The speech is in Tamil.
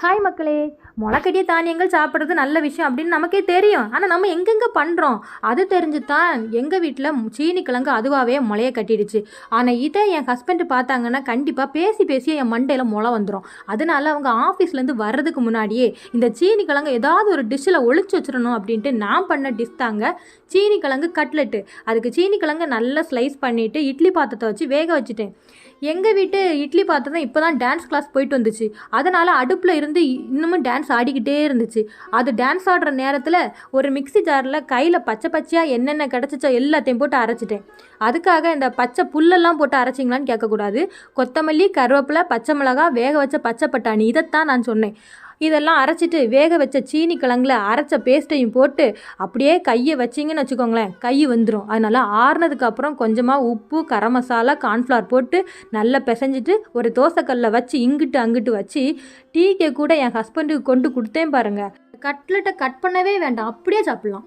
ஹாய் மக்களே, முளைக்கட்டிய தானியங்கள் சாப்பிட்றது நல்ல விஷயம் அப்படின்னு நமக்கே தெரியும். ஆனால் நம்ம எங்கெங்கே பண்ணுறோம் அது தெரிஞ்சு தான் எங்கள் வீட்டில் சீனி கிழங்கு அதுவாகவே முளைய கட்டிடுச்சு. ஆனால் இதை என் ஹஸ்பண்ட் பார்த்தாங்கன்னா கண்டிப்பாக பேசி பேசி என் மண்டையில் முளை வந்துடும். அதனால அவங்க ஆஃபீஸ்லேருந்து வர்றதுக்கு முன்னாடியே இந்த சீனி கிழங்கு ஏதாவது ஒரு டிஷ்ஷில் ஒழிச்சு வச்சிடணும் அப்படின்ட்டு நான் பண்ண டிஷ் தாங்க சீனி கிழங்கு கட்லெட்டு. அதுக்கு சீனி கிழங்கு நல்லா ஸ்லைஸ் பண்ணிவிட்டு இட்லி பாத்திரத்தை வச்சு வேக வச்சுட்டேன். எங்கள் வீட்டு இட்லி பாத்திரம் இப்போ தான் டான்ஸ் கிளாஸ் போயிட்டு வந்துச்சு. அதனால் அடுப்பில் இருந்து இன்னமும் டான்ஸ் ஆடிக்கிட்டே இருந்துச்சு. அது டான்ஸ் ஆடுற நேரத்தில் ஒரு மிக்ஸி ஜாரில் கையில் பச்சை பச்சையாக என்னென்ன கிடச்சிச்சோ எல்லாத்தையும் போட்டு அரைச்சிட்டேன். அதுக்காக இந்த பச்சை புல்லெல்லாம் போட்டு அரைச்சிங்களான்னு கேட்கக்கூடாது. கொத்தமல்லி, கருவேப்பிலை, பச்சை மிளகா, வேக வச்ச பச்சை பட்டாணி, இதைத்தான் நான் சொன்னேன். இதெல்லாம் அரைச்சிட்டு வேக வச்ச சீனி கிழங்குல அரைச்ச பேஸ்ட்டையும் போட்டு அப்படியே கையை வச்சிங்கன்னு வச்சுக்கோங்களேன், கை வந்துடும். அதனால ஆறுனதுக்கப்புறம் கொஞ்சமாக உப்பு, கரம் மசாலா, கார்ன்ஃப்ளவர் போட்டு நல்லா பிசைஞ்சிட்டு ஒரு தோசைக்கல்லில் வச்சு இங்கிட்டு அங்கிட்டு வச்சு டீக்கே கூட என் ஹஸ்பண்டுக்கு கொண்டு கொடுத்தேன் பாருங்கள். கட்லெட்டை கட் பண்ணவே வேண்டாம், அப்படியே சாப்பிட்லாம்.